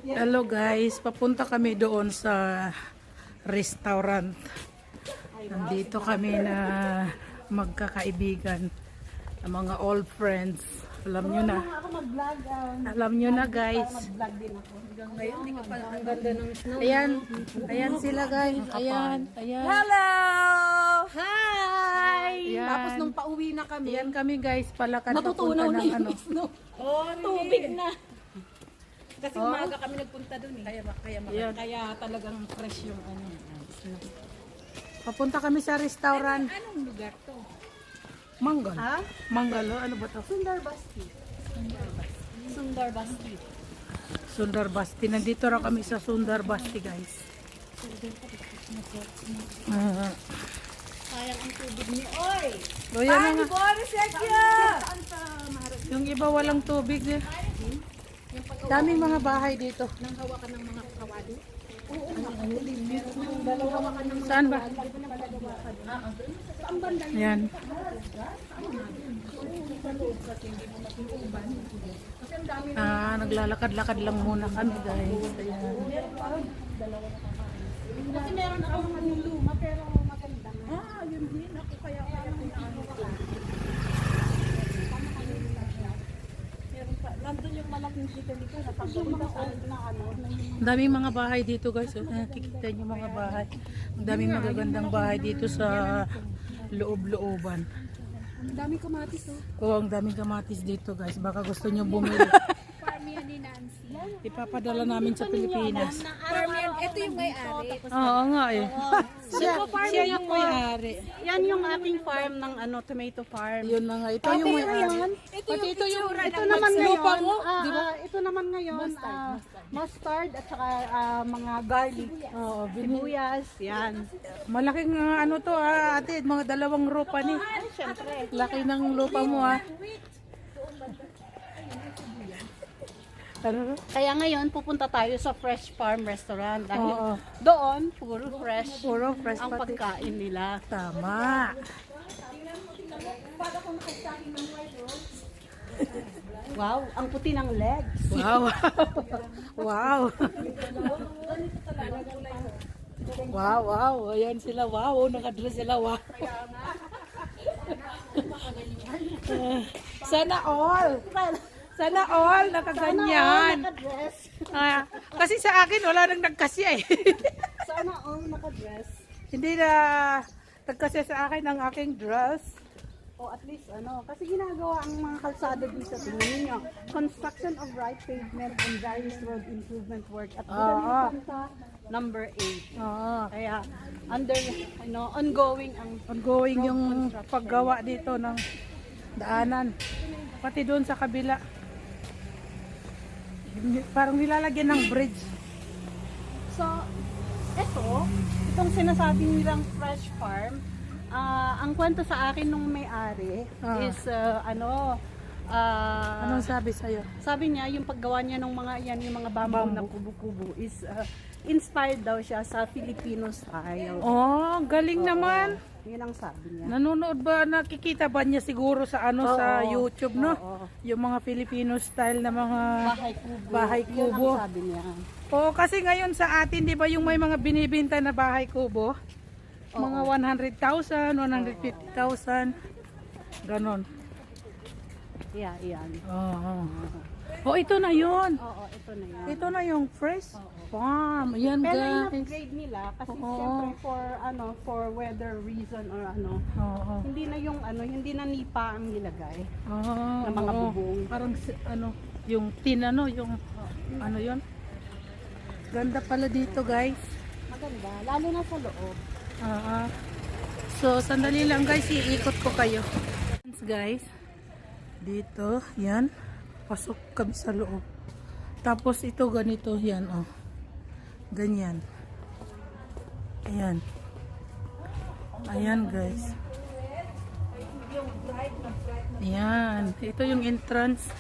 Hello guys, papunta kami doon sa restaurant. Nandito kami na magkakaibigan, ang mga old friends. Alam nyo na. Alam nyo na guys. Ayan, ayan sila guys. Ayan, ayan. Hello! Hi! Ayan. Tapos nung pauwi na kami, Ayan kami guys, palakad natutunaw papunta na ng yung ano. snow. Tubig na. Kasi umaga kami nagpunta dun eh. Ayan. Kaya talagang fresh yung ano. Snow. Papunta kami sa restaurant. Anong lugar to? Manggal. Ha? Manggal, ano ba to? Sundar Basti. Sundar Basti. Sundar Basti. Nandito ra kami sa Sundar Basti guys. Sayang ang tubig ni Oy! So yan na nga. Boris Ekya! Saan sa Maharap? Yung iba walang tubig eh. Daming mga bahay dito. Nang hawakan ng mga kawali? Saan ba? Yan. Naglalakad-lakad lang muna kami guys. Ayan. Kasi meron ako mga luma pero maganda. Yun din. Ako kaya nandun yung malaking chicken dito. Natanggalin na ano. Ang daming mga bahay dito guys. Nakikita niyo mga bahay. Ang daming magagandang bahay dito sa loob-looban. Ang daming kamatis oh. Oh, ang daming kamatis dito guys. Baka gusto niyo bumili. Farm yan ni Nancy. Ipapadala namin sa Pilipinas. Farm yan. Ito yung may-ari. Oo nga eh. Siya yung may-ari. Yan yung aking farm ng ano tomato farm. Yun na nga. Ito yung may-ari. Ito yung Ito naman lupa mo, di ba? Ito naman ngayon mustard at saka mga garlic. Oo, Sibuyas, yan. malaking ano to ate, mga 2 rupa ni. Siyempre. Laki ng lupa mo Ano? Kaya ngayon pupunta tayo sa Fresh Farm Restaurant dahil Oo. doon puro fresh Puro fresh ang pati. pagkain nila. Tama. Wow, ang puti ng legs. Wow. Wow. Wow, wow. Ayan sila. Wow, nakadress sila. Wow. Sana all. Sana all nakaganyan. Naka-dress. Kasi sa akin wala nang nagkasya eh. Sana all naka-dress. Hindi na nagkasya sa akin ang aking dress. O at least ano, kasi ginagawa ang mga kalsada dito. Tingnan niyo, construction of right pavement and various road improvement work at sa number 8. Oo. Kaya under ongoing ang Ongoing road yung construction. paggawa dito ng daanan. Pati doon sa kabila. Parang nilalagyan ng bridge. So, itong sinasabi nilang fresh farm, ang kwento sa akin nung may-ari is Anong sabi sa'yo? sabi niya yung paggawa niya ng mga yan, yung mga bamboo na kubo-kubo is inspired daw siya sa Filipino style. Oh, galing naman. Yun ang sabi niya. Nanonood ba, nakikita ba niya siguro sa ano sa YouTube, no? Oo. Yung mga Filipino style na mga Bahay bahay kubo. kubo. Yun ang sabi niya. Oo, kasi ngayon sa atin, di ba yung may mga binibenta na bahay kubo? Mga 100,000, 150,000. Ganon. Yeah, yan. Oo. Oh, ito na yun. Oo, ito na yan. Ito na yung fresh farm. Ayan Pero guys. in-upgrade nila kasi Oo. siyempre for weather reason or Oo. hindi na yung hindi na nipa ang nilagay. Ah, Na mga oo. bubong. Parang yung tin yung ano yun. Ganda pala dito guys. Maganda, lalo na sa loob. So sandali lang guys, iikot ko kayo. Guys, dito, yan. Pasok kami sa loob. Tapos ito ganito, yan oh. Ganyan. Ayan. Ayan guys. Ayan. Ito yung entrance.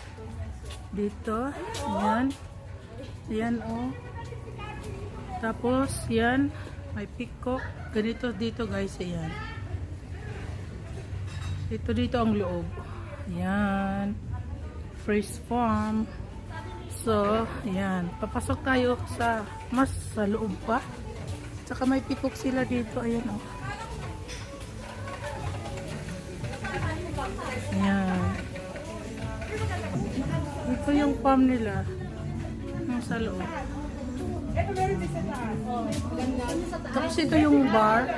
Dito. Ayan. Ayan oh. Tapos yan. May peacock. Ganito dito guys. Ayan. Dito ang loob. Ayan. Fresh farm. So, ayan. Papasok tayo sa loob pa. Tsaka may pikok sila dito. Ayan, oh. Ayan. Ito yung farm nila. Yung sa loob. Tapos ito yung bar.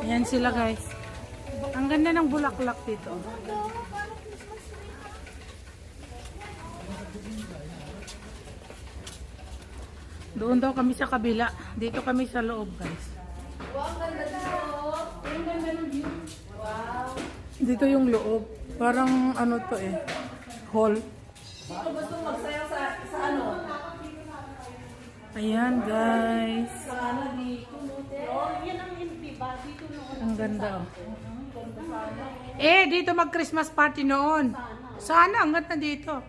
Ayan sila guys. Ang ganda ng bulaklak dito. Doon daw kami sa kabila. Dito kami sa loob guys. Dito yung loob. Parang ano to eh. Hall. Sino gusto magsayaw sa ano? Ayan guys. Sa ano dito? Yan ang diba? Dito noon. Ang ganda oh. Eh, dito mag-Christmas party noon. Sana, ang ganda dito.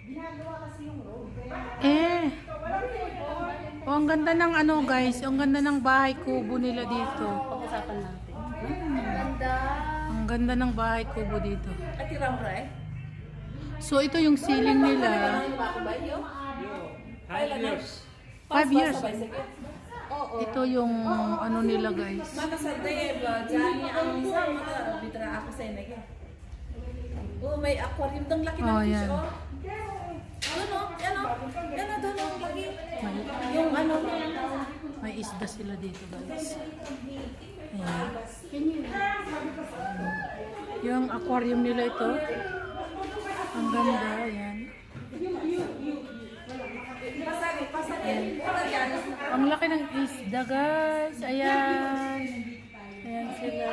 Ginagawa kasi yung road. Eh. Oh, ang ganda ng ano guys. Ang ganda ng bahay kubo nila dito. Pag-usapan natin. Ang ganda ng bahay kubo dito. At tirang ray? So, ito yung ceiling nila. 5 years. Ito yung ano nila guys. Mata sa day ba? Diyan ang isang mata. Bitra ako sa inay. Oh, may aquarium dang laki ng Oh, fish yan. oh. Ano? Yan oh. Yan oh, doon oh, lagi. Yung ano. May isda sila dito guys. Ayan. Yung aquarium nila ito. Ang ganda. Ayan. Ang laki ng isda guys. Ayan. Ayan sila.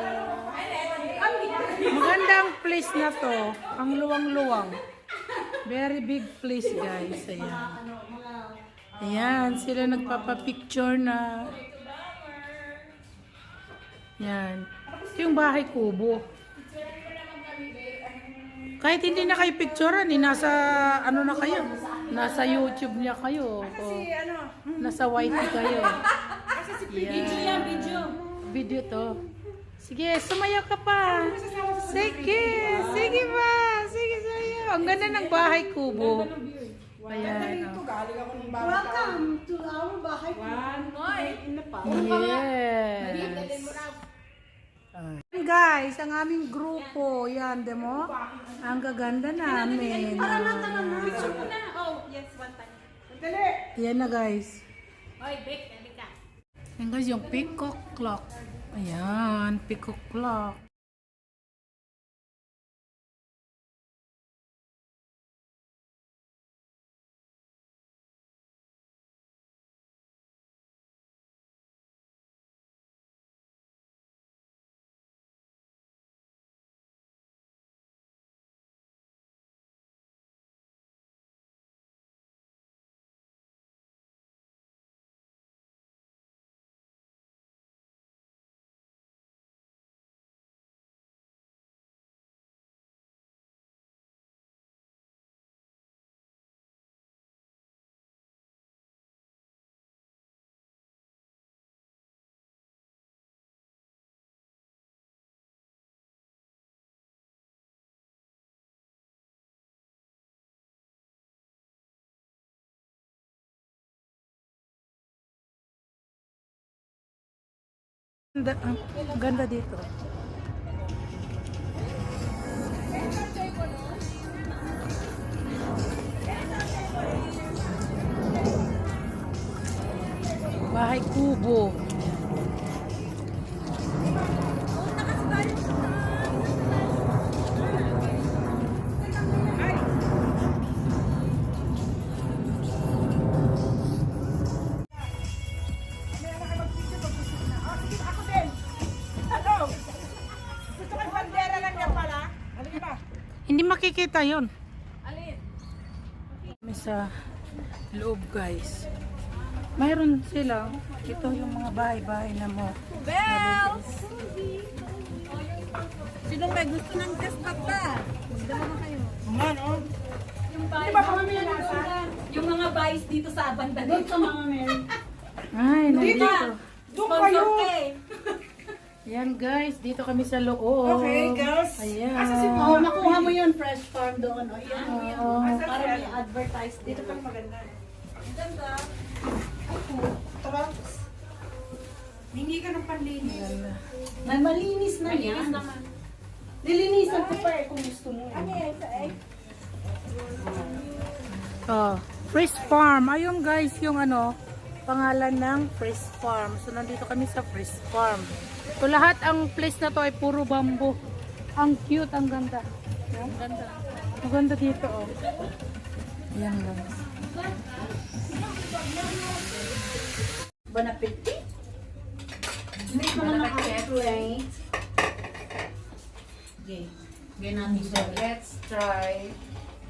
Magandang place na to. Ang luwang-luwang. Very big place guys. Ayan. Ayan. Sila nagpapapicture na. Ayan. Ito yung bahay kubo. Kahit hindi na kayo picturean, nasa ano na kayo? Nasa YouTube niya kayo. O, nasa wifi kayo. Video yan, video. Video to. Sige, sumayaw ka pa. Sige, sige pa. Sige, sayaw. Ang ganda ng bahay kubo. Ayan. Oh. Welcome to our bahay. Yes. Ayan, guys, ang aming grupo. Yan, demo. Ang gaganda namin. Picture ko na. Oh, yes, one time. Yan na, guys. Oy, Vic, dali ka. Yan, guys, yung peacock clock. Ayan, peacock clock. Ang ganda dito. Bahay kubo. Hindi makikita yon. May sa loob guys. Mayroon silang, ito yung mga bahay-bahay na mo. Bells! Sino may gusto ng desktop ba? Magdala na kayo. Yung mga buys dito sa banda dito. Doon sa mga men. Ay, nandito. Doon kayo. Ayan guys, dito kami sa loob. Okay, girls. Ayan. Oh, makuha mo yun, fresh farm doon. O, yan, Oo. yan. Para may advertise dito. Ito maganda. Ang ganda. Tapos, hindi ka ng panlinis. May malinis na yan. Lilinisan ko pa kung gusto mo. Oh, Fresh Farm. Ayun guys, yung ano, pangalan ng Fresh Farm. So nandito kami sa Fresh Farm. So lahat ang place na to ay puro bamboo. Ang cute, ang ganda. Ang ganda. Ang ganda dito oh. Ayan guys. Bon appetit. Make mo naman ako right. Okay. Gawin natin siya. Let's try.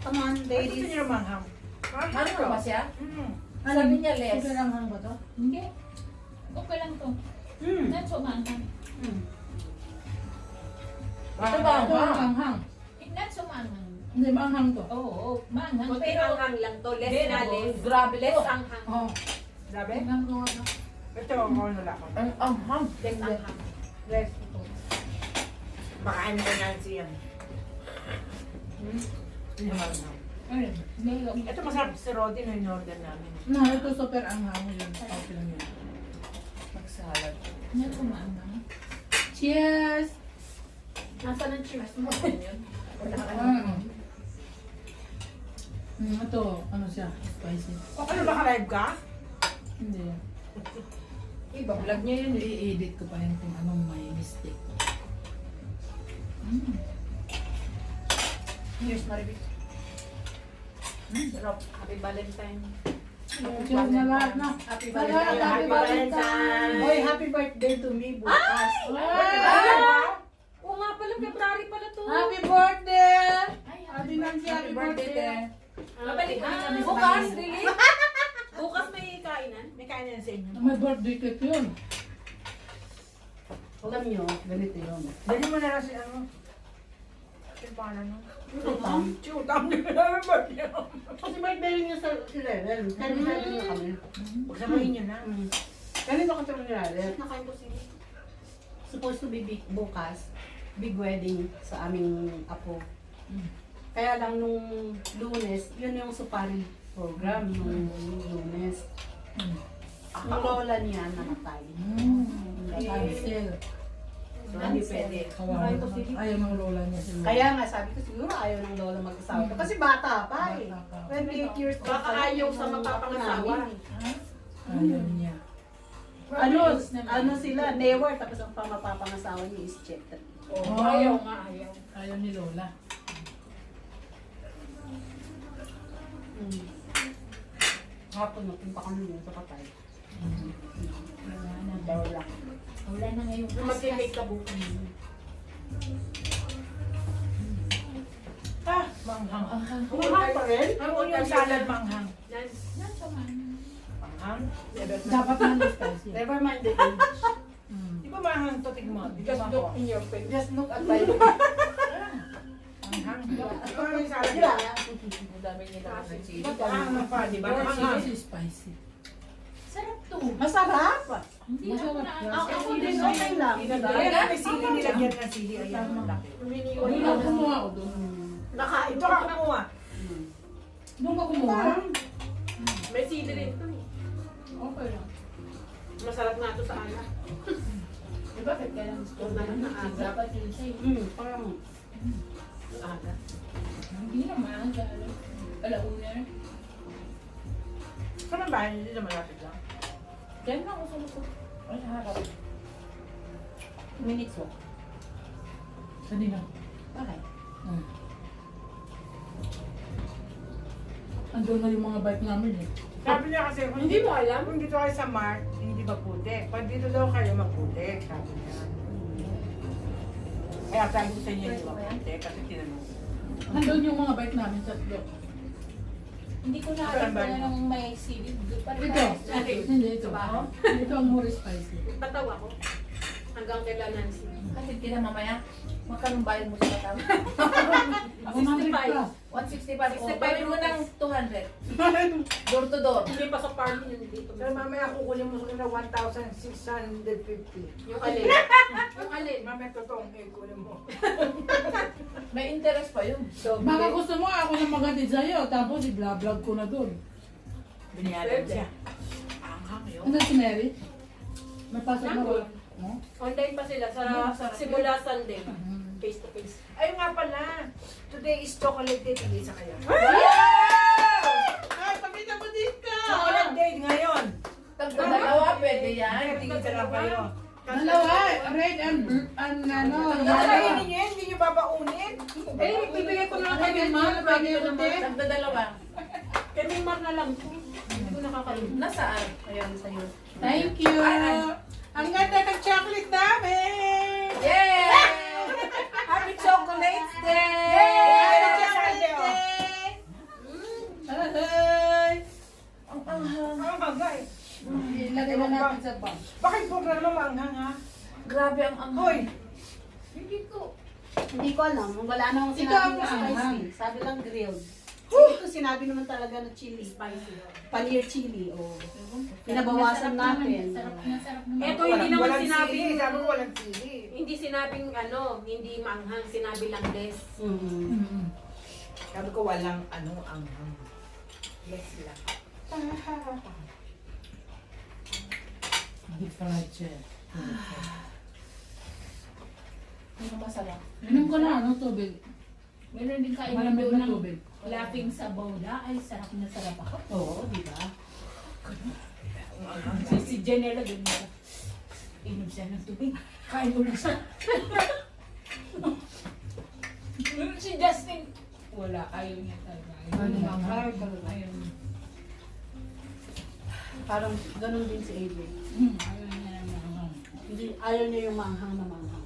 Come on, Gusto ladies. niyo manghang? Ano ba siya? Sabi niya, less. Super lang ba to? Hindi. Okay lang to. Nacho manghang. Ito ba ang Manghang. Nacho manghang. Hindi, manghang to. Oo, manghang. Kunti Pero, anghang lang to, less Hindi na na, less. grabe Less to. anghang. Oh. Grabe? Tingnan ko ano. Ito, ano lang ako. Ang ham. Less anghang. Less ito. Baka ano ko Nancy yan. Yung manghang. ayun, meron. Ito masarap si Rodin na in-order namin. No, ito super anghang yun. Okay lang yun. Magsalad. Nacho manghang. Cheers! Nasaan ang cheers mo? Ito, ano siya? Spicy. Okay na ba ka-live ka? Hindi. Iba, vlog niya yun. I-edit ko pa yun kung anong may mistake. Cheers, Maribik. Sarap. Happy Valentine. Cheers na lahat na. Happy Salamat, Valentine. Happy Valentine. Hoy, happy birthday to me bukas. Oo nga pala, February pala to. Happy birthday! Ay, Happy Nancy, happy birthday! Mabalik Ah, kami bukas, really? Bukas may kainan. May kain na sa inyo. May birthday cake yun. Alam nyo, ganito yun. Dali mo na lang si ano. Yung pangalan mo? Chutam niyo na yung birthday. Kasi birthday niya sa Lelen. Kaya niya kami. Pagsamahin niyo na. Ganito kasi kami Lelen. Nakain ko sila. Supposed to be bukas, big wedding sa aming apo. Kaya lang nung Lunes, yun yung supari program nung Lunes. Ang lola niya namatay. Cancel. So, hindi pwede. Kawawa naman. Ayaw ng lola niya si Lola. Kaya nga sabi ko siguro ayaw ng lola mag-asawa. Kasi bata pa eh. Bata pa. 28 years old. Baka ayaw sa nung magpapangasawa. namin. Ayaw niya. Ano sila, never. Tapos ang mapapangasawa niya is Chetri. Oh, ayaw nga, ayaw. Ayaw ni Lola. Hapon na, punta kami yun sa patay. Wala na. Daw lang. Wala na ngayon. Mag-make ka bukas. Ah, manghang. Kumahal pa rin? Ano yung salad manghang? Nacho manghang. Manghang? Dapat na ng spicy. Never mind the age. Di ba manghang to tigmo? Di Just ba look ako? in your face. Just look at my Manghang. Ito yung salad. Sila. Ang dami nila ng chili. Ano pa, di ba? Manghang. Spicy, spicy. Sarap to. Masarap. Hindi na ako na. Ako din okay lang. Ayan, may sili nilagyan ng sili. Ayan, malaki. Doon ka kumuha o doon? Nakain. Ito ka kumuha. Doon ka kumuha? May sili rin to eh. Okay lang. Masarap nga to sa anak. Eh, bakit kaya lang gusto na dapat yun sa'yo. Parang Aga. Hindi naman. Alauna. Saan ang bahay niyo? Dito malapit lang. Diyan lang ako sa likod. Ay, harap. minutes walk. Kanina. Bakit? Andun na yung mga bike namin eh. Sabi niya kasi, kung Hindi mo alam? Kung dito kayo sa Mart, hindi maputi. Pag dito daw kayo maputi, sabi niya. Kaya sabi ko sa inyo hindi maputi kasi tinanong ko. Andun yung mga bike namin tatlo. Hindi ko na alam kung anong may silid. Ito. Hindi ito. Ito ang more spicy. Patawa ko. Hanggang kailan Nancy. Kasi tira mamaya. Magkano bayad mo sa katawin? 100 165. O, gawin mo ng 200. Door to door. Hindi pa sa party yun dito. Pero mamaya kukunin mo sa kanila 1,650. Yung alin? Yung alin? Mamaya totoong kunin mo. May interest pa yun. Baka gusto mo ako na maghatid sa'yo, tapos i-vlog ko na doon. Biniyagan siya. Ano si Mary? May pasok na ba? No? Online pa sila sa simula Sunday. Face to face. Ay nga pala, today is chocolate day, hindi sa kayo. Ay, pakita mo dito! Chocolate day ngayon. Dalawa, pwede yan. Tingin sa lang kayo. Dalawa, red and ano, Kakainin niyo yan, hindi niyo babaunin. Eh, bibigay ko na lang kay Mar, Mar. Dalawa. Kay Mar na lang. Hindi ko nakakalimutan. Nasaan? Ayan, sa'yo. Thank you! Ang ganda ng chocolate namin! Yay! Happy Chocolate Day! Happy chocolate day! Ay! Ang anghang. Ang hangay. Ilagay na natin sa bag. Bakit program mo maanghang ha? Grabe ang anghang. Hoy! Hindi ko alam. Wala namang Ikaw sinabi ang na maanghang. spicy. Sabi lang grilled. Ito sinabi naman talaga na chili. Spicy. Paneer chili. O. Pinabawasan natin. Eto, hindi naman Walang sinabing, sili. Sabi ko walang sili. hindi sinabing hindi maanghang, sinabi lang less. Sabi ko walang anghang. Less lang. Deep fried chef. Ano masarap? Inom ko na, ano, tubig. Meron din kainin Malamig doon na ng tubig. laughing sa bola. Ay, sarap na sarap ako. Oo, di ba? Si Janela doon na. Inom siya ng tubig. Kain ulit siya. Si Justin, wala. Ayaw niya talaga. Ayaw niya. Parang ganun din si AJ. Ayaw niya naman. Hindi, ayaw niya yung maanghang na maanghang.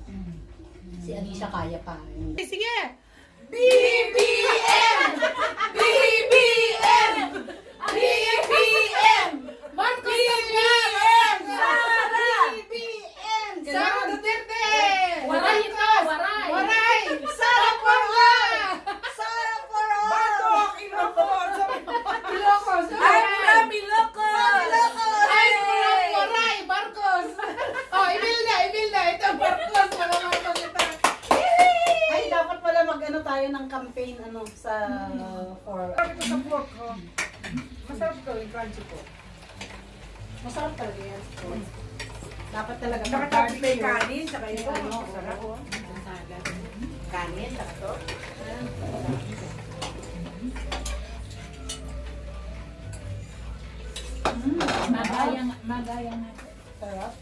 Si Alicia kaya pa. Sige! BBM! BBM! BBM! Marcos BBM! Sara! BBM! Sara Duterte! Waray ito! Waray! Waray! Sara for all! Sara for all! Batok! Ilocos! Ilocos! I'm from Ilocos! Ay, Waray! Marcos! Oh, Imelda! Imelda! Ito, Marcos! Mga Marcos ito. Ay, dapat pala mag-ano tayo ng campaign sa for... Sabi ko sa pork ko. Masarap to yung crunchy po. Masarap talaga yan. Dapat talaga Nakatabi may pag-barbecue. kanin, saka ito. Ano, Masarap. oo. Kanin, saka to. Magayang natin. Sarap.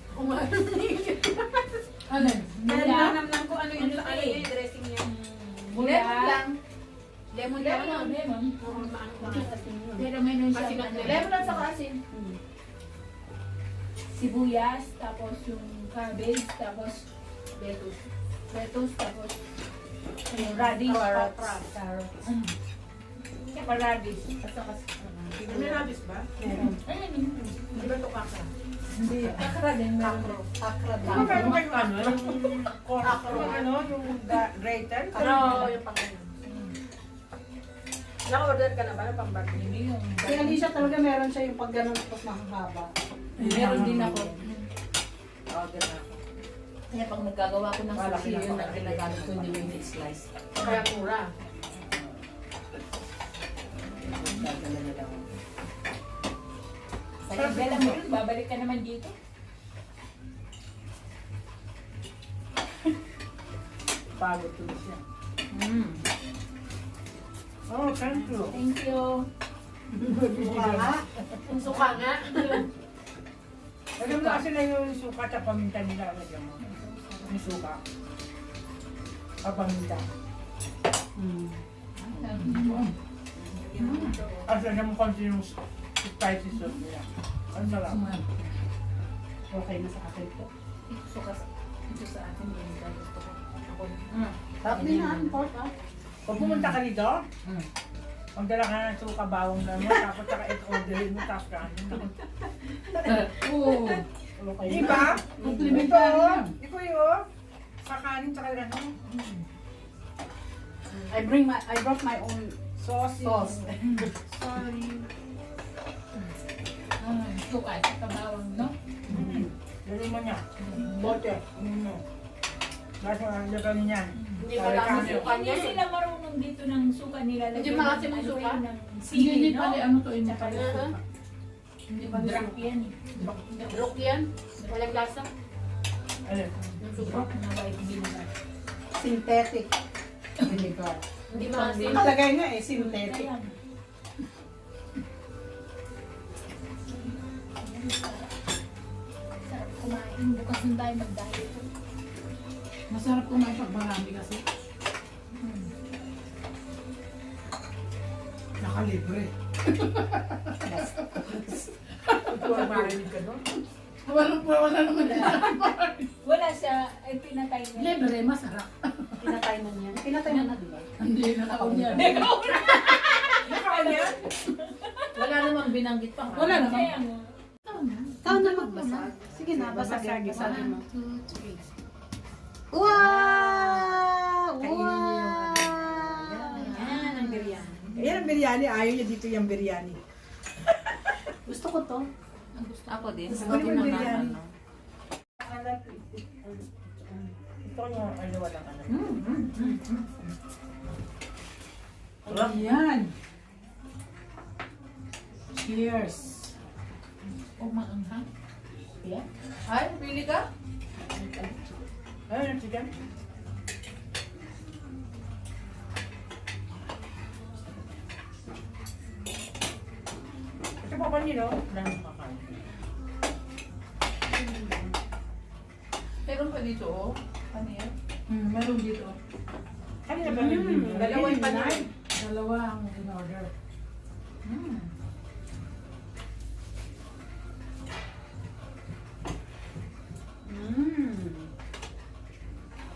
Ano? Nanamnam ko ano yung dressing niya. Lemon lang. Lemon lang. Lemon. Pero meron siya. Asin at Lemon at saka asin. Sibuyas, tapos yung cabbage, tapos lettuce, tapos yung radish, Carrot. Saka radish. At saka, May nabis ba? Meron. ayun, Hindi ba ito kaka? Hindi. kakra din meron. Akra Ano meron din. kayong ano? Yung Akro. yung grater? Ano yung pang Naka-order ka na ba ng pang-barbecue? Hindi yung, Si Alicia talaga meron siya yung pag ganun tapos makakaba. meron din ako. Order na ako. Kaya pag nagkagawa ko ng Wala sushi, ka na yun pa. ang ginagamit ko hindi yung mixed slice. Kaya mura. Gagala na lang. Kaya bela mo rin, babalik ka naman dito. Pagod tuloy siya. Oh, thank you. Thank you. Mukha nga. Suka nga. Alam mo kasi na yung suka at paminta nila. Lagyan mo. Yung suka. Paminta. Kasi alam mo konti yung spicy sauce nila. Ang sarap. Okay na sa akin po. Ito sa atin, yung gusto ko. Ako, Sarap din na ang pork ah. Pag pumunta ka dito, magdala ka ng suka bawang naman, tapos saka i-orderin mo, tapos kanin. Oo. Okay na. Diba? Komplementary Ito, lang. ito yun. Sa kanin, tsaka ano. I brought my own Sauce. sauce. Sorry. Suka at saka bawang, no? Lagyan mo niya. Bote. Ano. Bakit ang lagyan niya? Hindi pala ang suka Hindi niya. sila marunong dito ng suka nila. Hindi maasim ang suka? Ng Hindi, sili, no? pala ano to, hindi Tsaka pala. yung suka. Hindi pala. Drunk yan eh. Rook yan. Walang lasa. Ano? Yung suka. Drunk na white vinegar. Synthetic vinegar. Hindi maasim. Nakalagay nga eh, synthetic. Kaya, sarap kumain. Bukas na tayo mag-diet. Masarap kumain pag marami kasi. Nakalibre. Marinig ka doon? Wala naman. Wala siya, ay pinatay niya. Libre, masarap. Pinatay na niya. Pinatay na di ba? Hindi, nakaon yan. Wala namang binanggit pa. Wala naman. Kaya nga. Ikaw na magbasag. Sige na, basagin. Basagin mo. 1, 2, 3. Wow! Yan ang biryani. Ayan ang biryani. Ayaw niya dito yung biryani. Gusto ko to. Ang gusto ako din. Gusto Gusto ko ko yung na biryani. ano. Ito yung ano walang ano. Ayan. Cheers. Umaanghang. Ay, pili ka? Ayun, sige. Ito pa ba nyo, no? Lang makakain. Meron pa dito, oh. Ano yan? Meron dito. Kanina ba nag-video? Dalawang panay. Dalawa ang in-order.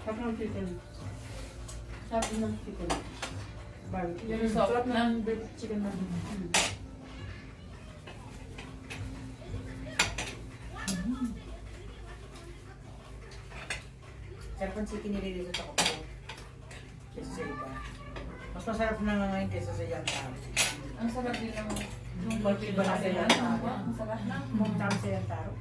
Sarap ng chicken. Sarap ng chicken. Barbecue. Yung sarap ng beef chicken na. Sarap ang chicken nililito sa kuko. Kesa sa iba. Mas masarap na nga ngayon kesa sa yantang. Ang sarap din ng Mas iba na sa yantang. Ang sarap na. Tama sa yantang.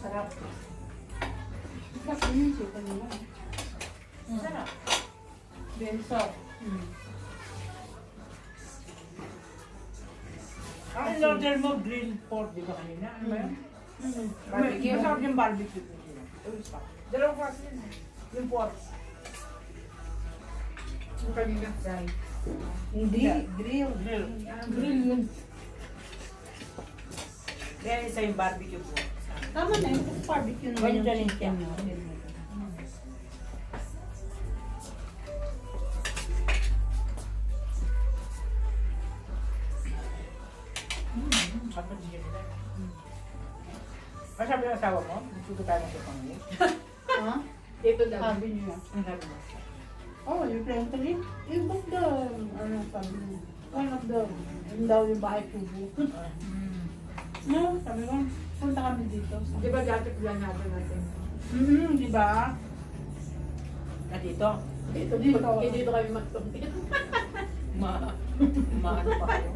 Sarap. Sarap din yung chicken nila. Sarap. Very soft. Ang in-order mo, grilled pork, di ba kanina? Ano ba yun? Barbecue. Masarap yung barbecue. Dalawang klase yun. Yung pork. Yung kanina fry. Hindi, grill. Grill. Grill yun. Then isa yung barbecue pork. Tama na yun. Barbecue naman yung Ganyan din chicken. siya. no? Kapag hindi nila. Ano sabi ng asawa mo? Gusto ko tayo ng pangit. Ha? Dito daw. Sabi niya. Ano sabi mo? Oh, you plan to live? You book the, ano sabi niya? One of the, yun daw yung bahay kubo. No, sabi ko, punta kami dito. Di ba dati planado natin? Di ba? Ah, dito? Dito, Dito. dito kami magtumpit. Maano pa kayo?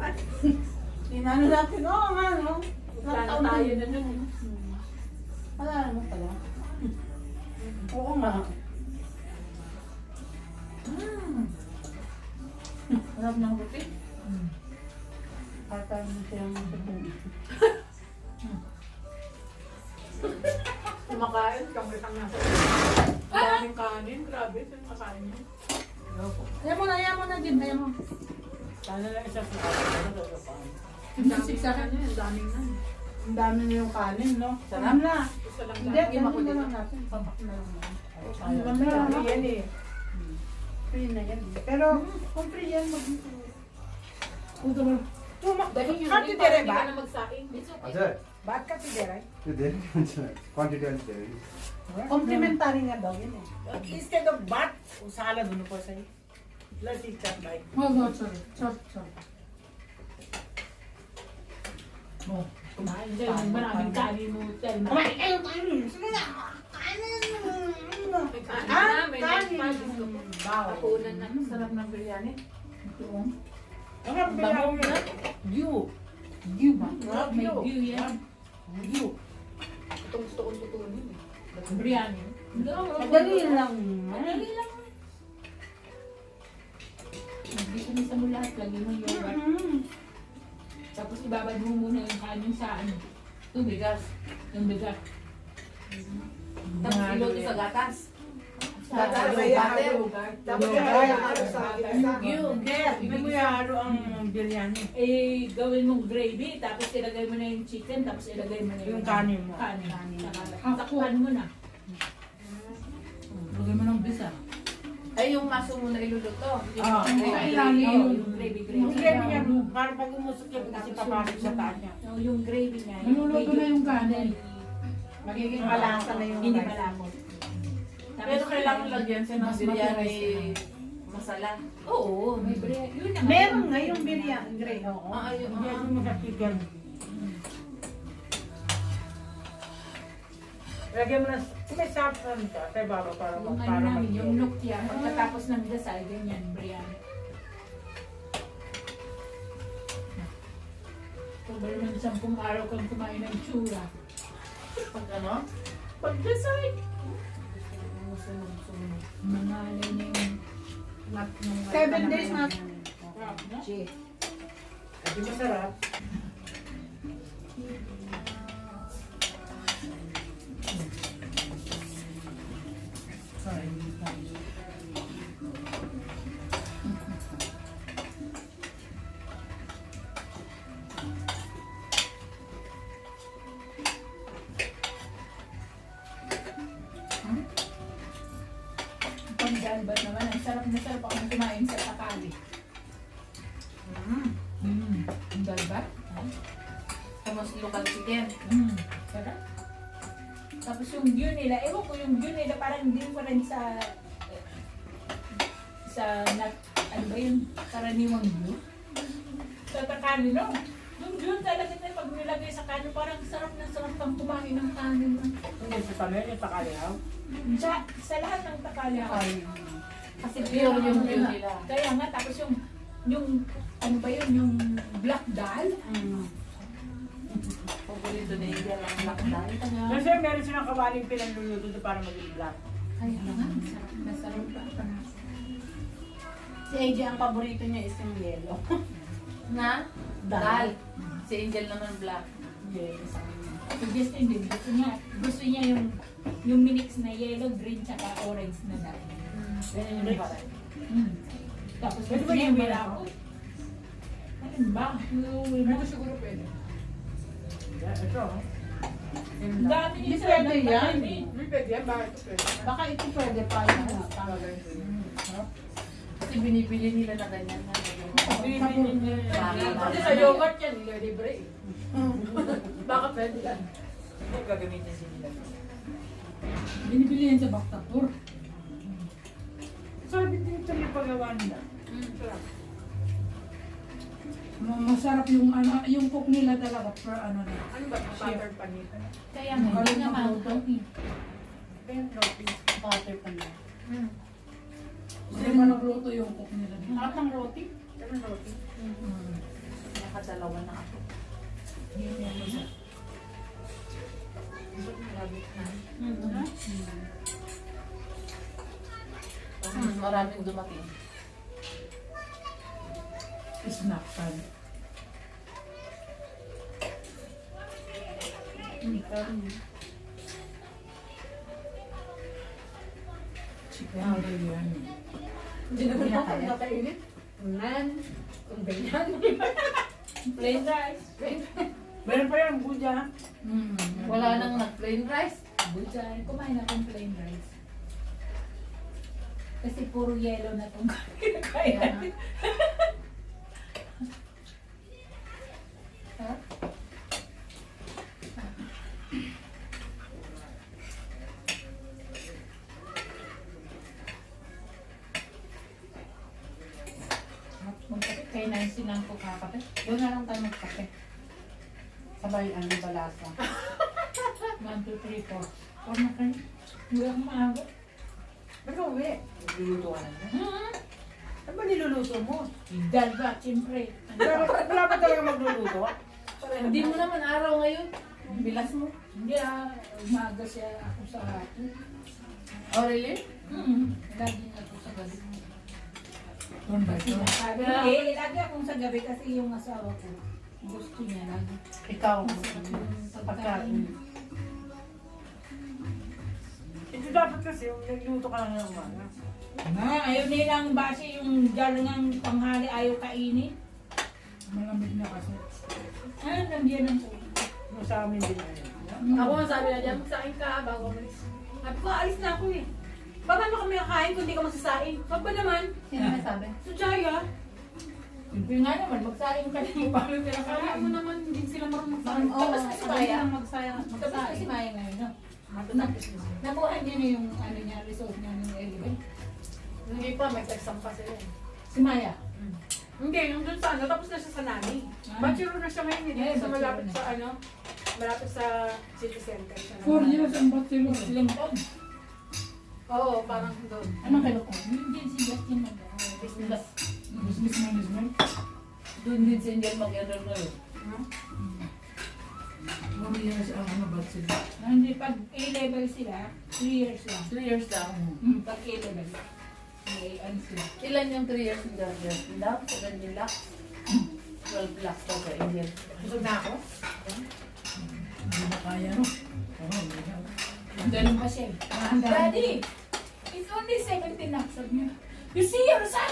Inano natin, oo nga, no? Plano tayo na nun. Wala naman pala. Oo nga. Harap ng buti. Kata mo siyang Kumakain, kami isang nasa. Ang daming kanin, grabe, saan makain mo? Ayaw mo na din, ayaw mo. Sana lang isa sa ano pa. Ang daming sa akin, ang daming nan. ang dami na yung kanin, no? Sarap. Sarap na. Gusto lang Hindi, lagi ako ganun na dito. lang natin. Papak na lang natin. Ano Ang ganda, yan eh. Free na yan. Pero, kung free yan, Dahil yun, Ate rin, Tere parang hindi ba? ka na magsaing. Azer, भात का तिथे त्यो धेरै हुन्छ क्वान्टिटी अलिक धेरै Complimentary nga daw yun eh. instead of भात salad हुनुपर्छ नि ल ठिक छ भाइ Oh, sorry. Sorry. Oh, kumain dyan. Maraming kanin mo. Telma. kumain kayo kanin sige na kanin kanin bawa Hapunan na. Sarap ng biryani. ang bilang View. View ba? May View. view yan. view Itong gusto kong tutunin. Biryani. Madali lang. Madali lang. Nagbisinisa mo lahat. Lagi mo yogurt. Tapos ibabad mo muna yung kanin sa ano. Bigas. Yung bigat. Tapos iloto sa gatas. Gatas. tapos ihalo sa hindi mo ihalo ang biryani Eh, gawin mong gravy, tapos ilagay mo na yung chicken, tapos ilagay mo na yung kanin mo kanin. Takpan mo na. Lagay mo ng bisa. Ay, yung maso mo na iluluto. Ah, Yung gravy. yung gravy niya para pag umusok yan kasi papasok sa taas niya So, yung gravy niya. Niluluto na yung kanin. Magiging malasa na yung Hindi rice. malamot. Pero kailangan lagyan siya ng Mas biryani matigas masala. Oo, may biryani. Yun na nga. Meron nga yung biryani, Gray. Oo. Ayun. hindi ako masaktigan lagyan mo na may saffron ka sa baba para Yung ano para namin, yung mag- nukya, pagkatapos ng dasal, ganyan, biryani. Kung ba naman 10 araw kang kumain ng tsura. Pag ano? Pag-dasal! Mangalay na yung mat nung 7 days na. Che. Hindi masarap. Pagdalbat naman, ang sarap na sarap akong kumain sa takali. Ang dalbat? Tapos local chicken. Sarap. Tapos yung view nila, ewan ko yung view nila parang different sa ano ba yun, karaniwang view? Sa takali, no? Yung view talaga na pag nilagay sa kanin, parang sarap na sarap kang kumain ng kanin. Hindi sa tamer yung takalihaw. Sa lahat ng takali ako. Kasi Pure yung view nga. nila. Kaya nga, tapos yung ano ba yun, yung black dal. Paborito na India lang black dal. Kasi meron silang kawaling pinanluluto doon para maging black. Kaya nga, masarap pa. Si AJ ang paborito niya is yung yellow. Na? Dal. Si Angel naman black. Yes. Si Justin din, gusto niya yung minix na yellow, green, tsaka orange na dal. Yan yung parang. Tapos Pwede gusto ba niya yung yung yellow? Ano ba? Ito siguro pwede. Ito. Ang dami niya Hindi sa pwede yan. dami. Hindi pwede yan, bakit ito pwede? Baka ito pwede pa yun. Kasi binibili nila na ganyan na. Kasi sa yogurt yan, libre eh. Baka pwede yan. Ito gagamitin nila. Binibili yan sa Baktapur. Sabi din ito yung paggawa nila. Masarap yung ano, yung cook nila talaga per ano na. Ano ba? Butter panis. Kaya nga, hindi naman. Butter pa na. Hindi man nagluto yung cook nila. Sarap ng roti. Ganun roti. Nakadalawa na ako. Maraming dumating. Snack time. Chicken biryani. Hindi naman ako nakainit. Nan, kung ganyan. Plain rice. Meron pa yung buja. Wala nang nag-plain rice. Butchay, kumain akong plain rice. Kasi puro yellow na itong kaya. Kay Nancy lang po kakape. Doon na lang tayo magkape. Sabay ang balasa. 1, 2, 3, 4. 4 na kayo. Hindi ako maaga. Ba't ka uwi? Nagluluto ka na. Hmm. Ano ba niluluto mo? Dahil ba, siyempre. Wala pa talaga magluluto? Hindi mo naman araw ngayon. Bilas mo. Hindi umaga siya ako sa hapon. Oh, really? Lagi na ako sa gabi. Kasi Sabi eh, lagi akong sa gabi kasi yung asawa ko. Gusto niya lagi. Ikaw, Sa pagkain. ito dapat kasi yung nagluto ka lang ng umaga. Ayaw nilang base yung galangang panghali ayaw kainin. Malamig na kasi. Ano nandiyan ang po? Yung sa amin din na yun. Ako ang sabi na dyan, magsain ka bago umalis. Sabi ko, alis na ako eh. Paano kami kakain kung hindi ka magsasain? Wag ba naman? Sino may sabi? So, Jaya, Siyempre nga naman, magsaing ka din paano kaya mo pinakain. naman hindi sila marunong magsain. Oo, Tapos kasi Maya. Tapos kasi Maya ngayon, no? Nakuha niya na yung ano niya, result niya ng Eleven. Hindi pa, may exam pa sila. Si Maya. Hindi, yung dun sa ano, tapos na siya sa nani. Ah. Bachelor na siya ngayon, hindi Eh, sa malapit bachelor sa ano, malapit sa city center siya. 4 years ang bachelor. Lingkod. Oo, parang doon. Anong kayo ko? Yung din si Justin mag Business. Business management. Doon din si Angel mag-enroll ngayon. 4 years ang ano bachelor. Hindi, pag A-level sila, 3 years lang. 3 years daw. Pag A-level. May ano sila. Ilan yung 3 years ni Angel? Ilang? 7 lakhs? 12 lakhs daw kay Angel. Busog na ako? Hindi na kaya, no? Oo, hindi na. Ganun pa siya. Daddy, it's only 17 lakhs. Sabi niya, you see your son?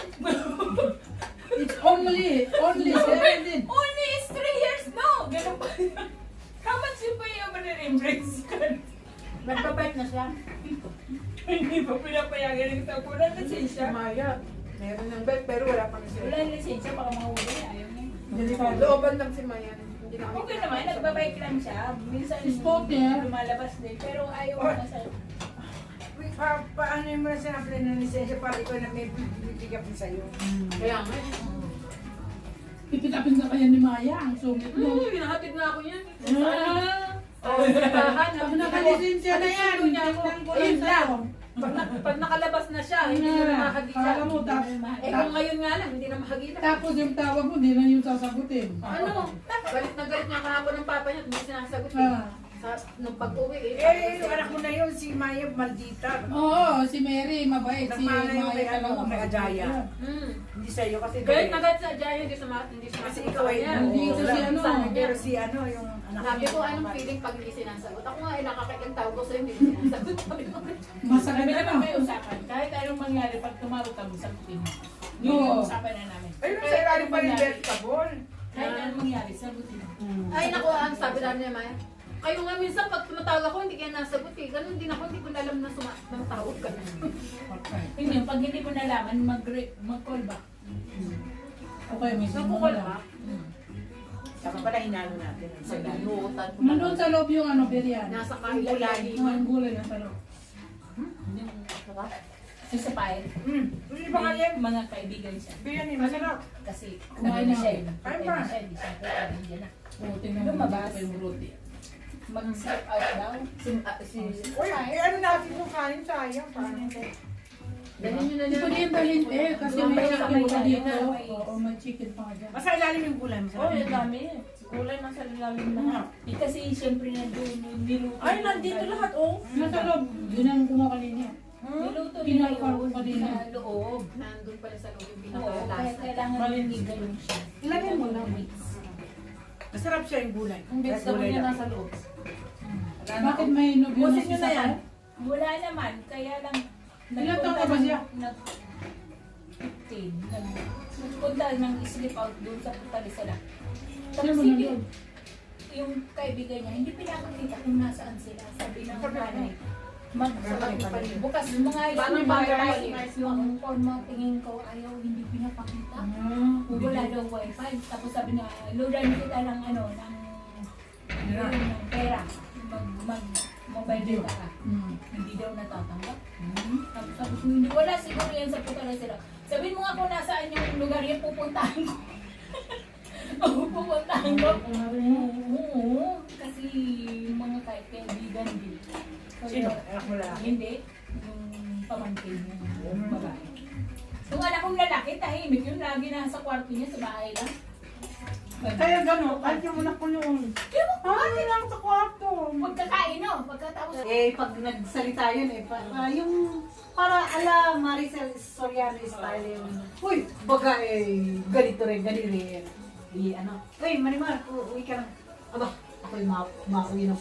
It's only 17. Only is 3 years, no! Ganun pa. How much you pay over the embrace? Nagbabike na siya. Hindi pa pinapayagan ng tao. Wala lisensya. Maya, meron ng bike pero wala pang siya. Wala lisensya, baka mahuli. Ayaw niya. Delikado. Looban lang si Maya. Hindi na Okay naman, nagbabike lang siya. Minsan Scooter. lumalabas din. Pero ayaw mo na sa... Paano mo na sinabi ng lisensya para ikaw na may bibigyan sa'yo? Kaya nga. Pipitapin ka kaya ni Maya, ang sungit mo. Hinahatid na ako yan. Ah, pag nakalisensya na yan, tingnan ko lang sa'yo. Pag nakalabas na siya, hindi na mahagila. Kala mo, Eh kung ngayon nga lang, hindi na mahagila. tapos yung tawag mo, hindi na yung sasagutin. Ano? Galit na galit niya kahapon ng papa niya, hindi sinasagot. Ah. Nung pag-uwi Eh, yung anak mo na yun, si Maya Maldita. Oo, si Mary, mabait. Si Nagmana yung Maya kay ano, talaga. kay Ajaya. Hmm. Hindi sa'yo kasi Galit na galit sa Jaya, hindi Kasi sumasagot ikaw ay Dito si ano, Pero si ano, yung anak Sabi ko, anong feeling pag hindi sinasagot? Ako nga, nakakitang tawag ko sa'yo, hindi mo sinasagot. Sabi ko, Masakit Sabi na naman may usapan. Kahit anong mangyari, pag tumawag kami sa kutin mo. Yun yung usapan na namin. ayun sa ilalim pa yung vegetable. Kahit anong mangyari, sagutin mo. ay naku, ang sabi namin niya, Maya. Kayo nga minsan, pag tumatawag ako, hindi kayo nasagot eh. Ganun din ako, hindi ko alam na tumatawag ka. Yun yun, pag hindi mo nalaman, mag-call back. Okay, may sino Nagkukol na lang. ba? Saka pala hinalo natin. Sa galutan ko. Nandun sa loob yung ano, biryani. Nasa kahilani. Ang gulay na sa loob. Kasi sa paet, Hindi ba kaya? mga kaibigan siya. Biyan eh, masarap. Kasi Kumain kumain na siya, ako. Kain kumain pa. na siya, hindi siya kumain dyan na. Buti na Lumabas. pa yung roti. Mag-step out daw. Uy, eh, ano natin yung kanin, sayang. Paano? Ganyan yun na Hindi ko din dalhin eh, kasi may chicken pa dito. Oo, may chicken pa nga dyan. Masa ilalim yung gulay, Oh, masarap. yung dami. Kulay nasa ilalim na. Eh, kasi siyempre nandun yung niluto. Ay, nandito lahat, oh. Nasa loob, yun ang kumuha kanina. Niluto nila Pinakar ko yun kanina. sa loob. Nandun pala sa loob yung Oo, kaya pinakalasa. kailangan maliligayong siya. Ilagay mo lang. Masarap siya yung gulay. Yung vegetable Gulay niya lang. nasa loob. Bakit may nobyo na Busin nyo na yan. Wala naman, kaya lang Ilan taon ka ba siya? 15. Nagpunta ng sleep out doon sa Putalisala. Sino Tapos mo hindi, nandun? yung kaibigan niya, hindi pinakakita kung nasaan sila. Sabi ng nanay, bukas mga Paano yung ba mga kayo? yung forma tingin ko ayaw hindi pinapakita. Wala daw wifi. Tapos sabi niya, loadan kita ng ano, ng pera. Mag-mobile data ka. Hindi daw natatanggap. Tapos sabi ko, hindi, wala siguro yan sa Putalisala. Sabihin mo nga kung nasaan yung lugar yung pupuntahan ko. Pupuntahan ko. Oo. Kasi mga kaibigan din. Sino? Anak mo lalaki? Hindi. Yung pamangkin niya. Yung babae. Yung anak kong lalaki, tahimik yun. Lagi nasa kwarto niya sa bahay lang. Kaya gano'n, kahit yung anak ko noon. Ano lang sa kwarto? Pagkakain, no? Pagkatapos. Pag nagsalita yun yung para ala Maricel Soriano style yung, uy, baga ganito rin, ganito rin. Uy, Marimar, uwi ka na. Aba, ako'y mauwi na